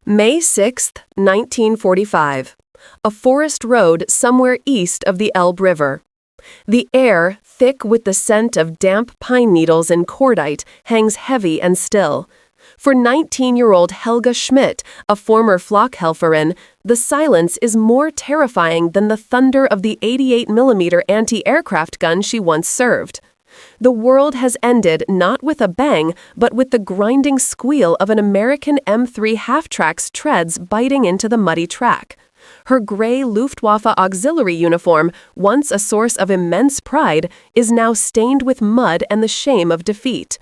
May 6, 1945. A forest road somewhere east of the Elbe River. The air, thick with the scent of damp pine needles and cordite, hangs heavy and still. For 19-year-old Helga Schmidt, a former Flakhelferin, the silence is more terrifying than the thunder of the 88mm anti-aircraft gun she once served. The world has ended not with a bang, but with the grinding squeal of an American M3 half-track's treads biting into the muddy track. Her gray Luftwaffe auxiliary uniform, once a source of immense pride, is now stained with mud and the shame of defeat.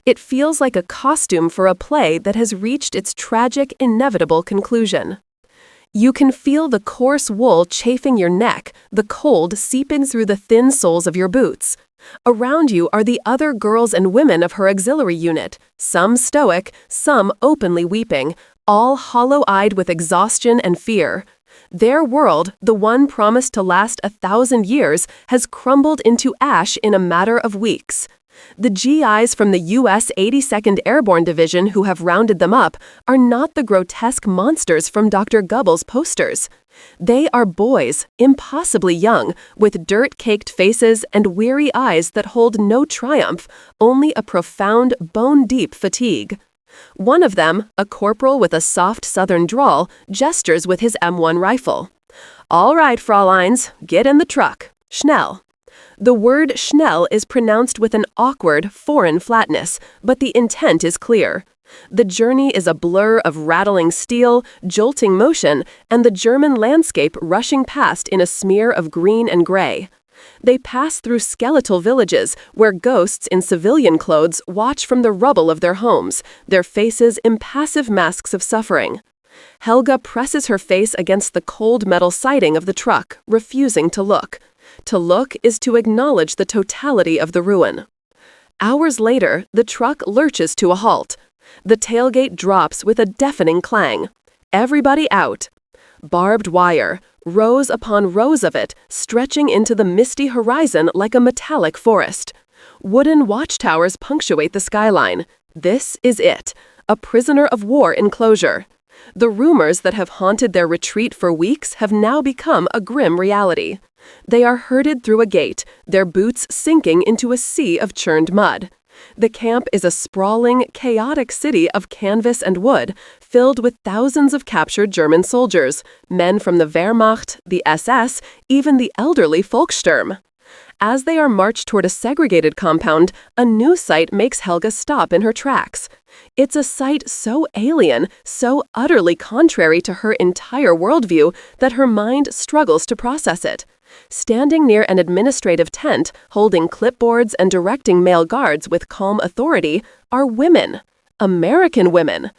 It feels like a costume for a play that has reached its tragic, inevitable conclusion. You can feel the coarse wool chafing your neck, the cold seeping through the thin soles of your boots. Around you are the other girls and women of her auxiliary unit, some stoic, some openly weeping, all hollow-eyed with exhaustion and fear. Their world, the one promised to last 1,000 years, has crumbled into ash in a matter of weeks. The GIs from the U.S. 82nd Airborne Division who have rounded them up are not the grotesque monsters from Dr. Goebbels' posters. They are boys, impossibly young, with dirt-caked faces and weary eyes that hold no triumph, only a profound, bone-deep fatigue. One of them, a corporal with a soft southern drawl, gestures with his M1 rifle. "All right, Fräuleins, get in the truck. Schnell." The word schnell is pronounced with an awkward, foreign flatness, but the intent is clear. The journey is a blur of rattling steel, jolting motion, and the German landscape rushing past in a smear of green and gray. They pass through skeletal villages where ghosts in civilian clothes watch from the rubble of their homes, their faces impassive masks of suffering. Helga presses her face against the cold metal siding of the truck, refusing to look. To look is to acknowledge the totality of the ruin. Hours later, the truck lurches to a halt. The tailgate drops with a deafening clang. Everybody out. Barbed wire, rows upon rows of it, stretching into the misty horizon like a metallic forest. Wooden watchtowers punctuate the skyline. This is it, a prisoner of war enclosure. The rumors that have haunted their retreat for weeks have now become a grim reality. They are herded through a gate, their boots sinking into a sea of churned mud. The camp is a sprawling, chaotic city of canvas and wood, filled with thousands of captured German soldiers, men from the Wehrmacht, the SS, even the elderly Volkssturm. As they are marched toward a segregated compound, a new sight makes Helga stop in her tracks. It's a sight so alien, so utterly contrary to her entire worldview that her mind struggles to process it. Standing near an administrative tent, holding clipboards and directing male guards with calm authority, are women. American women.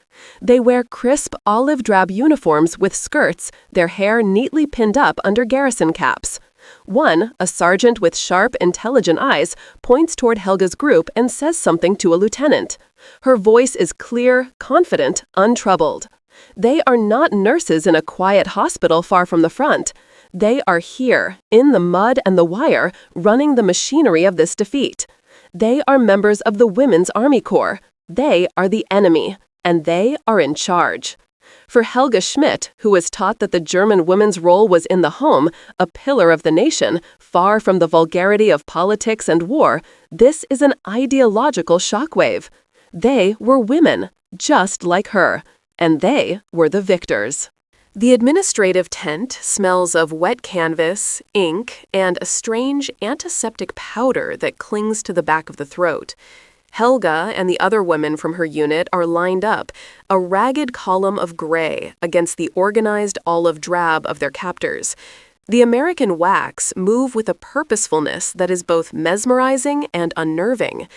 They wear crisp olive-drab uniforms with skirts, their hair neatly pinned up under garrison caps. One, a sergeant with sharp, intelligent eyes, points toward Helga's group and says something to a lieutenant. Her voice is clear, confident, untroubled. They are not nurses in a quiet hospital far from the front. They are here, in the mud and the wire, running the machinery of this defeat. They are members of the Women's Army Corps. They are the enemy, and they are in charge. For Helga Schmidt, who was taught that the German woman's role was in the home, a pillar of the nation, far from the vulgarity of politics and war, this is an ideological shockwave. They were women, just like her, and they were the victors. The administrative tent smells of wet canvas, ink, and a strange antiseptic powder that clings to the back of the throat. Helga and the other women from her unit are lined up, a ragged column of gray against the organized olive drab of their captors. The American WACs move with a purposefulness that is both mesmerizing and unnerving.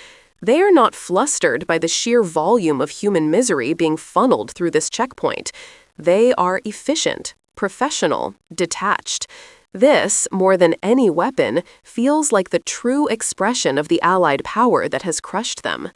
They are not flustered by the sheer volume of human misery being funneled through this checkpoint. They are efficient, professional, detached. This, more than any weapon, feels like the true expression of the Allied power that has crushed them.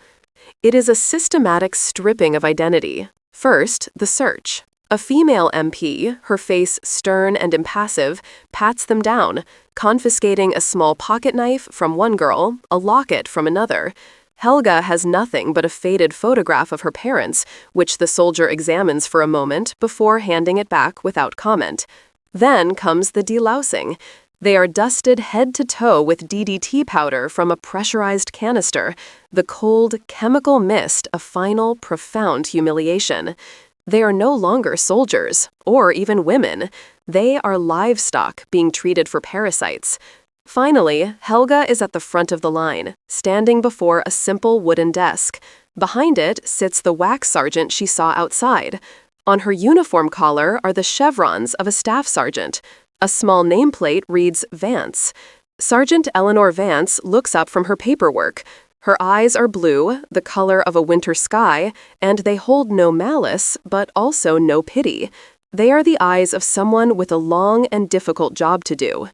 It is a systematic stripping of identity. First, the search. A female MP, her face stern and impassive, pats them down, confiscating a small pocket knife from one girl, a locket from another. Helga has nothing but a faded photograph of her parents, which the soldier examines for a moment before handing it back without comment. Then comes the delousing. They are dusted head to toe with DDT powder from a pressurized canister, the cold, chemical mist a final, profound humiliation. They are no longer soldiers, or even women. They are livestock being treated for parasites. Finally, Helga is at the front of the line, standing before a simple wooden desk. Behind it sits the wax sergeant she saw outside. On her uniform collar are the chevrons of a staff sergeant. A small nameplate reads Vance. Sergeant Eleanor Vance looks up from her paperwork. Her eyes are blue, the color of a winter sky, and they hold no malice, but also no pity. They are the eyes of someone with a long and difficult job to do.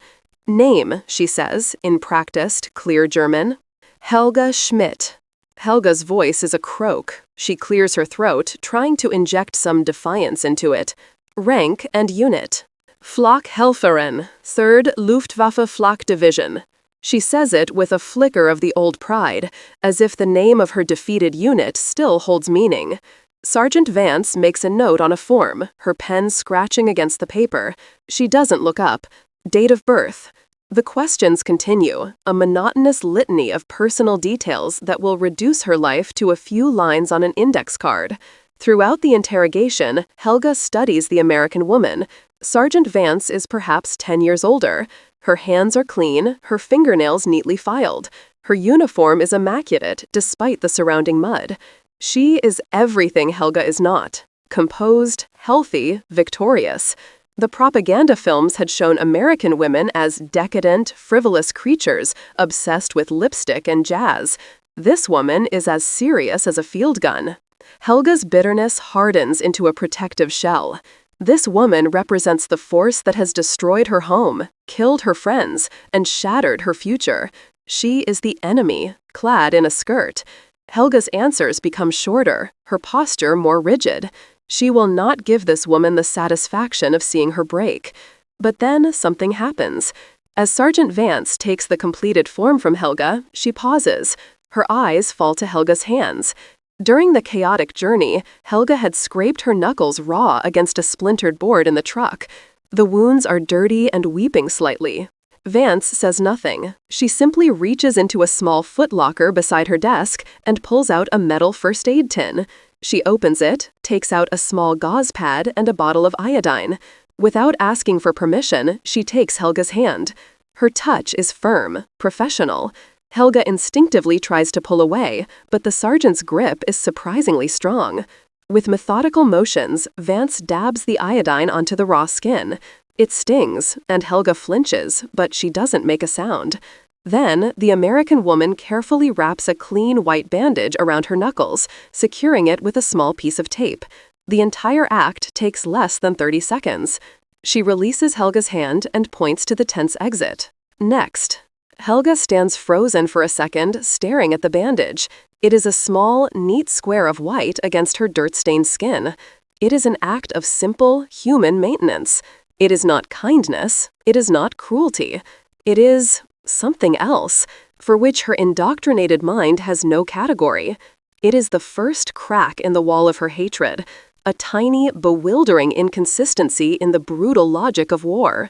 Name, she says, in practiced, clear German. Helga Schmidt. Helga's voice is a croak. She clears her throat, trying to inject some defiance into it. Rank and unit. Flakhelferin, 3rd Luftwaffe Flak Division. She says it with a flicker of the old pride, as if the name of her defeated unit still holds meaning. Sergeant Vance makes a note on a form, her pen scratching against the paper. She doesn't look up. Date of birth. The questions continue, a monotonous litany of personal details that will reduce her life to a few lines on an index card. Throughout the interrogation, Helga studies the American woman. Sergeant Vance is perhaps 10 years older. Her hands are clean, her fingernails neatly filed. Her uniform is immaculate despite the surrounding mud. She is everything Helga is not. Composed, healthy, victorious. The propaganda films had shown American women as decadent, frivolous creatures obsessed with lipstick and jazz. This woman is as serious as a field gun. Helga's bitterness hardens into a protective shell. This woman represents the force that has destroyed her home, killed her friends, and shattered her future. She is the enemy, clad in a skirt. Helga's answers become shorter, her posture more rigid. She will not give this woman the satisfaction of seeing her break. But then something happens. As Sergeant Vance takes the completed form from Helga, she pauses. Her eyes fall to Helga's hands. During the chaotic journey, Helga had scraped her knuckles raw against a splintered board in the truck. The wounds are dirty and weeping slightly. Vance says nothing. She simply reaches into a small footlocker beside her desk and pulls out a metal first aid tin. She opens it, takes out a small gauze pad and a bottle of iodine. Without asking for permission, she takes Helga's hand. Her touch is firm, professional. Helga instinctively tries to pull away, but the sergeant's grip is surprisingly strong. With methodical motions, Vance dabs the iodine onto the raw skin. It stings, and Helga flinches, but she doesn't make a sound. Then, the American woman carefully wraps a clean white bandage around her knuckles, securing it with a small piece of tape. The entire act takes less than 30 seconds. She releases Helga's hand and points to the tent's exit. Next. Helga stands frozen for a second, staring at the bandage. It is a small, neat square of white against her dirt-stained skin. It is an act of simple, human maintenance. It is not kindness. It is not cruelty. It is something else, for which her indoctrinated mind has no category. It is the first crack in the wall of her hatred, a tiny, bewildering inconsistency in the brutal logic of war.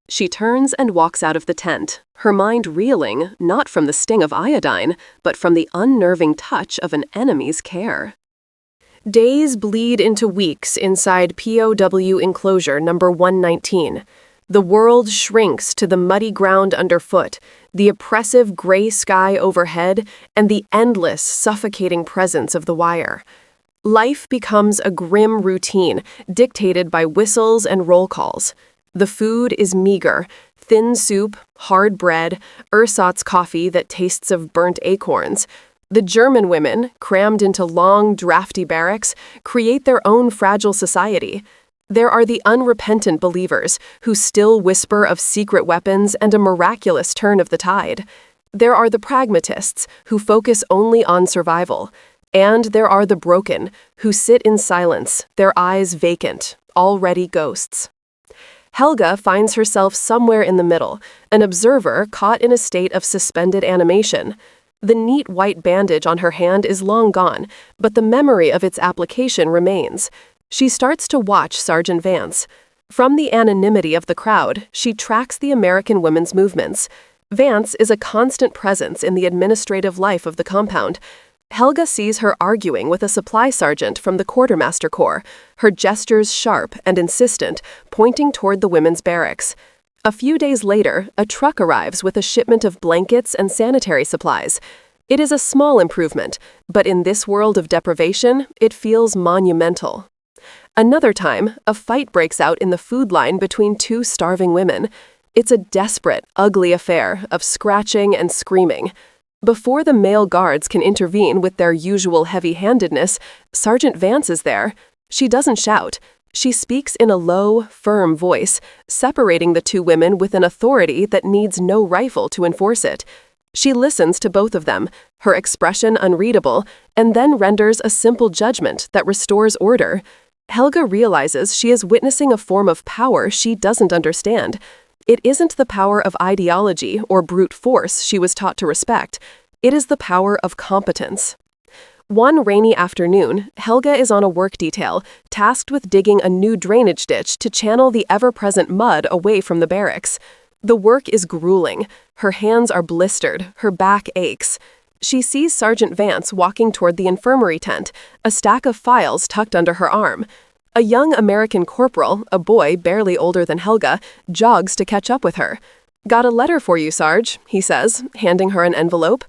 She turns and walks out of the tent, her mind reeling, not from the sting of iodine, but from the unnerving touch of an enemy's care. Days bleed into weeks inside POW enclosure number 119. The world shrinks to the muddy ground underfoot, the oppressive gray sky overhead, and the endless, suffocating presence of the wire. Life becomes a grim routine, dictated by whistles and roll calls. The food is meager: thin soup, hard bread, ersatz coffee that tastes of burnt acorns. The German women, crammed into long, drafty barracks, create their own fragile society. There are the unrepentant believers who still whisper of secret weapons and a miraculous turn of the tide. There are the pragmatists who focus only on survival. And there are the broken who sit in silence, their eyes vacant, already ghosts. Helga finds herself somewhere in the middle, an observer caught in a state of suspended animation. The neat white bandage on her hand is long gone, but the memory of its application remains. She starts to watch Sergeant Vance. From the anonymity of the crowd, she tracks the American women's movements. Vance is a constant presence in the administrative life of the compound. Helga sees her arguing with a supply sergeant from the quartermaster corps, her gestures sharp and insistent, pointing toward the women's barracks. A few days later, a truck arrives with a shipment of blankets and sanitary supplies. It is a small improvement, but in this world of deprivation, it feels monumental. Another time, a fight breaks out in the food line between two starving women. It's a desperate, ugly affair of scratching and screaming. Before the male guards can intervene with their usual heavy-handedness, Sergeant Vance is there. She doesn't shout. She speaks in a low, firm voice, separating the two women with an authority that needs no rifle to enforce it. She listens to both of them, her expression unreadable, and then renders a simple judgment that restores order. Helga realizes she is witnessing a form of power she doesn't understand. It isn't the power of ideology or brute force she was taught to respect. It is the power of competence. One rainy afternoon, Helga is on a work detail, tasked with digging a new drainage ditch to channel the ever-present mud away from the barracks. The work is grueling. Her hands are blistered, her back aches. She sees Sergeant Vance walking toward the infirmary tent, a stack of files tucked under her arm. A young American corporal, a boy barely older than Helga, jogs to catch up with her. "Got a letter for you, Sarge," he says, handing her an envelope.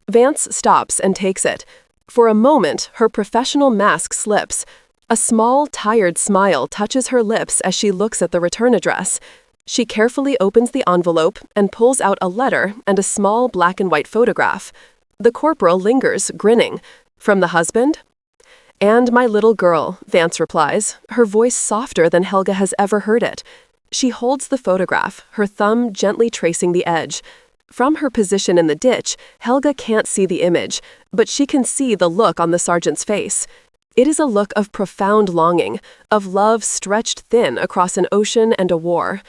Vance stops and takes it. For a moment, her professional mask slips. A small, tired smile touches her lips as she looks at the return address. She carefully opens the envelope and pulls out a letter and a small black and white photograph. The corporal lingers, grinning. "From the husband?" "And my little girl," Vance replies, her voice softer than Helga has ever heard it. She holds the photograph, her thumb gently tracing the edge. From her position in the ditch, Helga can't see the image, but she can see the look on the sergeant's face. It is a look of profound longing, of love stretched thin across an ocean and a war.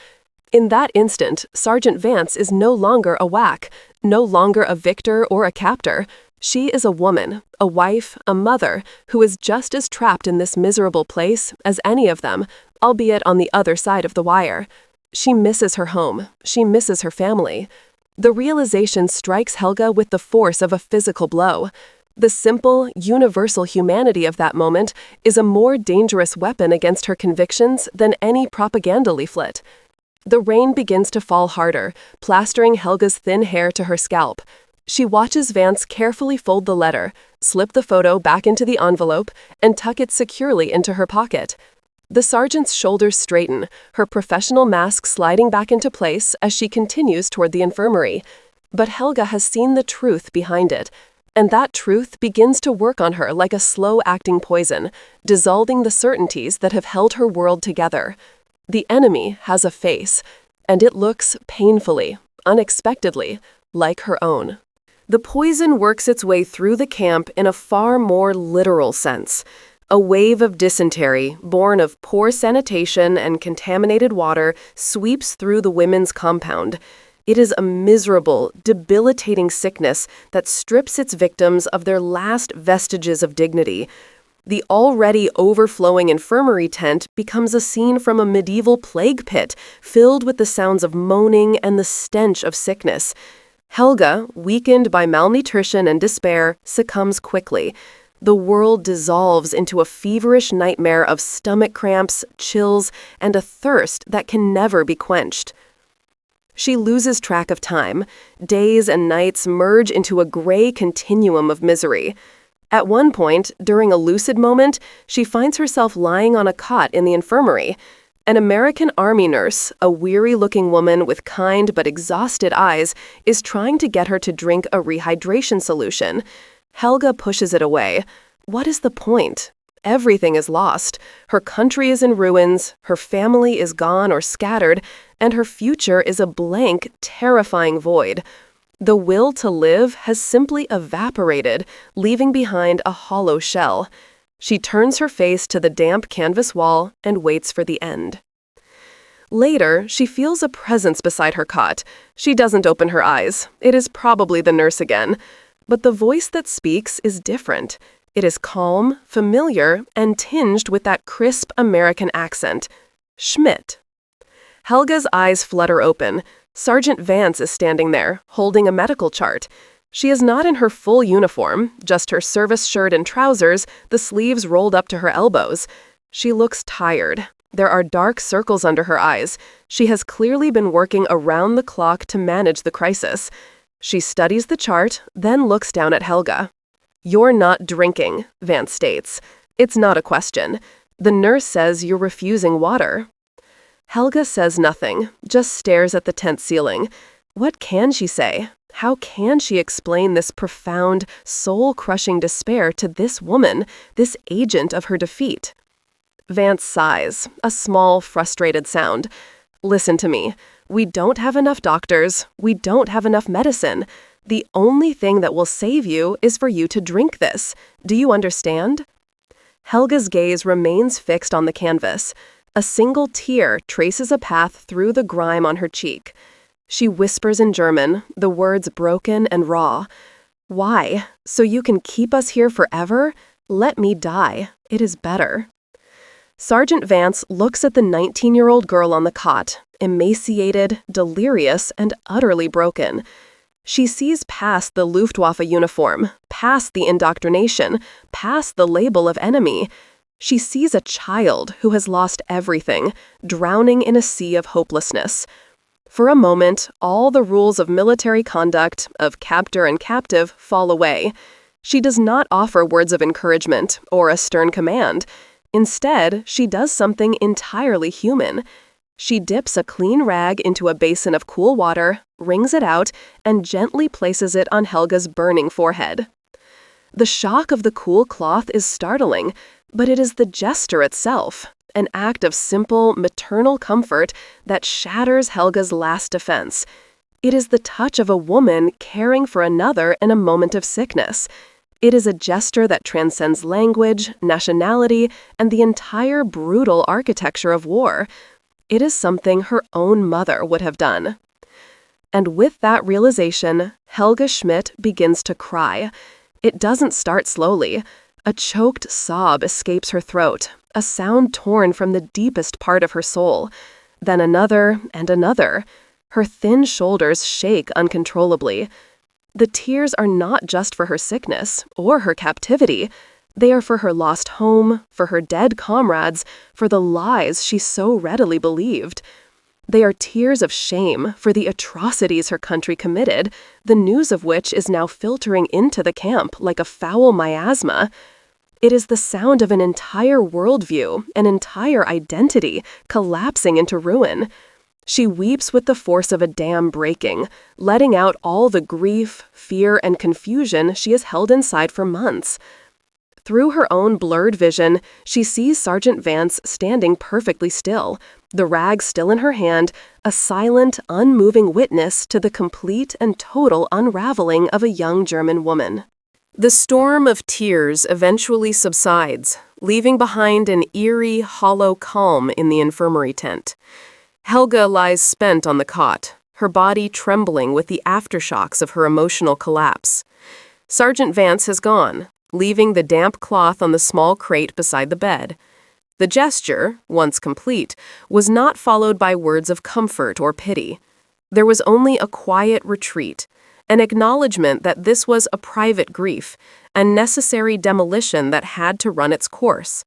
In that instant, Sergeant Vance is no longer a whack, no longer a victor or a captor. She is a woman, a wife, a mother, who is just as trapped in this miserable place as any of them, albeit on the other side of the wire. She misses her home. She misses her family. The realization strikes Helga with the force of a physical blow. The simple, universal humanity of that moment is a more dangerous weapon against her convictions than any propaganda leaflet. The rain begins to fall harder, plastering Helga's thin hair to her scalp. She watches Vance carefully fold the letter, slip the photo back into the envelope, and tuck it securely into her pocket. The sergeant's shoulders straighten, her professional mask sliding back into place as she continues toward the infirmary. But Helga has seen the truth behind it, and that truth begins to work on her like a slow-acting poison, dissolving the certainties that have held her world together. The enemy has a face, and it looks painfully, unexpectedly, like her own. The poison works its way through the camp in a far more literal sense. A wave of dysentery, born of poor sanitation and contaminated water, sweeps through the women's compound. It is a miserable, debilitating sickness that strips its victims of their last vestiges of dignity. The already overflowing infirmary tent becomes a scene from a medieval plague pit, filled with the sounds of moaning and the stench of sickness. Helga, weakened by malnutrition and despair, succumbs quickly. The world dissolves into a feverish nightmare of stomach cramps, chills, and a thirst that can never be quenched. She loses track of time. Days and nights merge into a gray continuum of misery. At one point, during a lucid moment, she finds herself lying on a cot in the infirmary. An American Army nurse, a weary-looking woman with kind but exhausted eyes, is trying to get her to drink a rehydration solution. Helga pushes it away. What is the point? Everything is lost. Her country is in ruins, her family is gone or scattered, and her future is a blank, terrifying void. The will to live has simply evaporated, leaving behind a hollow shell. She turns her face to the damp canvas wall and waits for the end. Later, she feels a presence beside her cot. She doesn't open her eyes. It is probably the nurse again. But the voice that speaks is different. It is calm, familiar, and tinged with that crisp American accent. Schmidt. Helga's eyes flutter open. Sergeant Vance is standing there, holding a medical chart. She is not in her full uniform, just her service shirt and trousers, the sleeves rolled up to her elbows. She looks tired. There are dark circles under her eyes. She has clearly been working around the clock to manage the crisis. She studies the chart, then looks down at Helga. "You're not drinking," Vance states. "It's not a question. The nurse says you're refusing water." Helga says nothing, just stares at the tent ceiling. What can she say? How can she explain this profound, soul-crushing despair to this woman, this agent of her defeat? Vance sighs, a small, frustrated sound. "Listen to me. We don't have enough doctors. We don't have enough medicine. The only thing that will save you is for you to drink this. Do you understand?" Helga's gaze remains fixed on the canvas. A single tear traces a path through the grime on her cheek. She whispers in German, the words broken and raw. "Why? So you can keep us here forever? Let me die. It is better." Sergeant Vance looks at the 19-year-old girl on the cot, emaciated, delirious, and utterly broken. She sees past the Luftwaffe uniform, past the indoctrination, past the label of enemy. She sees a child who has lost everything, drowning in a sea of hopelessness. For a moment, all the rules of military conduct, of captor and captive, fall away. She does not offer words of encouragement or a stern command. Instead, she does something entirely human. She dips a clean rag into a basin of cool water, wrings it out, and gently places it on Helga's burning forehead. The shock of the cool cloth is startling, but it is the gesture itself, an act of simple, maternal comfort that shatters Helga's last defense. It is the touch of a woman caring for another in a moment of sickness. It is a gesture that transcends language, nationality, and the entire brutal architecture of war. It is something her own mother would have done. And with that realization, Helga Schmidt begins to cry. It doesn't start slowly. A choked sob escapes her throat, a sound torn from the deepest part of her soul. Then another and another. Her thin shoulders shake uncontrollably. The tears are not just for her sickness or her captivity. They are for her lost home, for her dead comrades, for the lies she so readily believed. They are tears of shame for the atrocities her country committed, the news of which is now filtering into the camp like a foul miasma. It is the sound of an entire worldview, an entire identity, collapsing into ruin. She weeps with the force of a dam breaking, letting out all the grief, fear, and confusion she has held inside for months. Through her own blurred vision, she sees Sergeant Vance standing perfectly still, the rag still in her hand, a silent, unmoving witness to the complete and total unraveling of a young German woman. The storm of tears eventually subsides, leaving behind an eerie, hollow calm in the infirmary tent. Helga lies spent on the cot, her body trembling with the aftershocks of her emotional collapse. Sergeant Vance has gone, leaving the damp cloth on the small crate beside the bed. The gesture, once complete, was not followed by words of comfort or pity. There was only a quiet retreat, an acknowledgement that this was a private grief, a necessary demolition that had to run its course.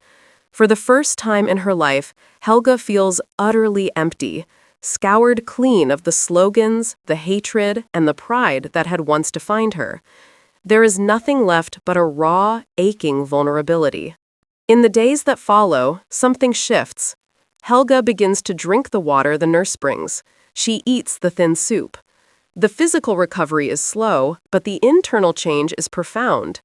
For the first time in her life, Helga feels utterly empty, scoured clean of the slogans, the hatred, and the pride that had once defined her. There is nothing left but a raw, aching vulnerability. In the days that follow, something shifts. Helga begins to drink the water the nurse brings. She eats the thin soup. The physical recovery is slow, but the internal change is profound.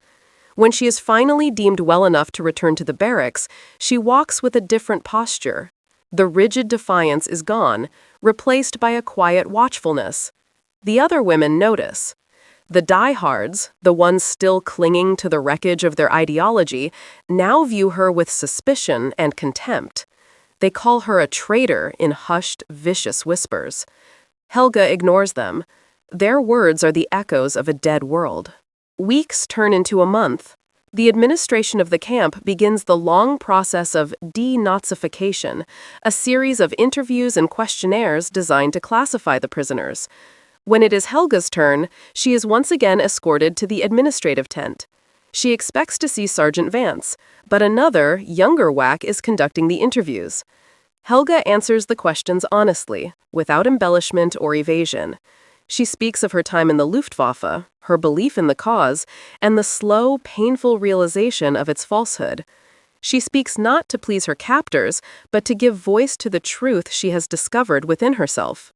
When she is finally deemed well enough to return to the barracks, she walks with a different posture. The rigid defiance is gone, replaced by a quiet watchfulness. The other women notice. The diehards, the ones still clinging to the wreckage of their ideology, now view her with suspicion and contempt. They call her a traitor in hushed, vicious whispers. Helga ignores them. Their words are the echoes of a dead world. Weeks turn into a month. The administration of the camp begins the long process of denazification, a series of interviews and questionnaires designed to classify the prisoners. When it is Helga's turn, she is once again escorted to the administrative tent. She expects to see Sergeant Vance, but another, younger WAC is conducting the interviews. Helga answers the questions honestly, without embellishment or evasion. She speaks of her time in the Luftwaffe, her belief in the cause, and the slow, painful realization of its falsehood. She speaks not to please her captors, but to give voice to the truth she has discovered within herself.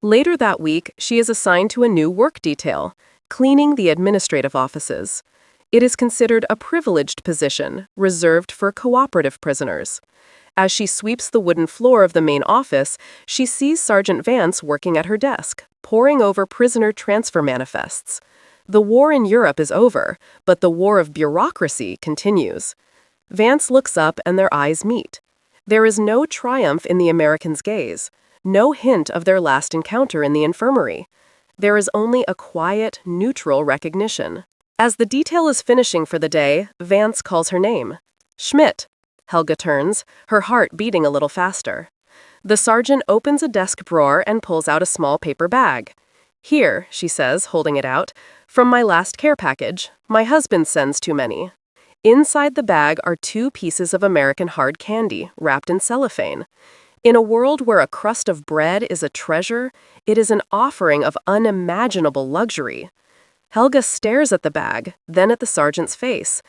Later that week, she is assigned to a new work detail, cleaning the administrative offices. It is considered a privileged position, reserved for cooperative prisoners. As she sweeps the wooden floor of the main office, she sees Sergeant Vance working at her desk, poring over prisoner transfer manifests. The war in Europe is over, but the war of bureaucracy continues. Vance looks up and their eyes meet. There is no triumph in the American's gaze, no hint of their last encounter in the infirmary. There is only a quiet, neutral recognition. As the detail is finishing for the day, Vance calls her name. Schmidt. Helga turns, her heart beating a little faster. The sergeant opens a desk drawer and pulls out a small paper bag. "Here," she says, holding it out, "from my last care package. My husband sends too many." Inside the bag are 2 pieces of American hard candy, wrapped in cellophane. In a world where a crust of bread is a treasure, it is an offering of unimaginable luxury. Helga stares at the bag, then at the sergeant's face.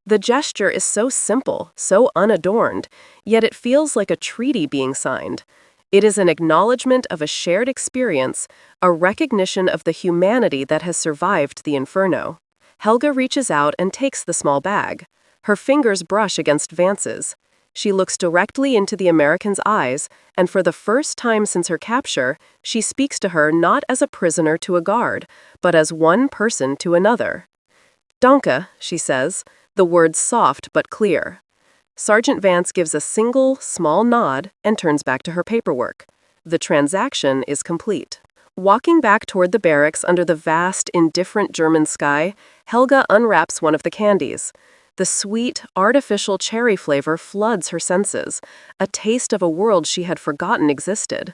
The gesture is so simple, so unadorned, yet it feels like a treaty being signed. It is an acknowledgement of a shared experience, a recognition of the humanity that has survived the inferno. Helga reaches out and takes the small bag. Her fingers brush against Vance's. She looks directly into the American's eyes, and for the first time since her capture, she speaks to her not as a prisoner to a guard, but as one person to another. "Danke," she says, the words soft but clear. Sergeant Vance gives a single, small nod and turns back to her paperwork. The transaction is complete. Walking back toward the barracks under the vast, indifferent German sky, Helga unwraps one of the candies. The sweet, artificial cherry flavor floods her senses, a taste of a world she had forgotten existed.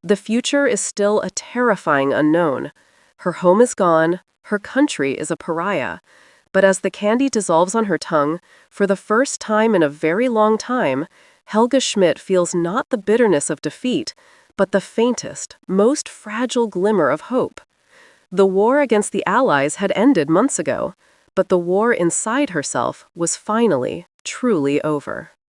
The future is still a terrifying unknown. Her home is gone, her country is a pariah. But as the candy dissolves on her tongue, for the first time in a very long time, Helga Schmidt feels not the bitterness of defeat, but the faintest, most fragile glimmer of hope. The war against the Allies had ended months ago, but the war inside herself was finally, truly over.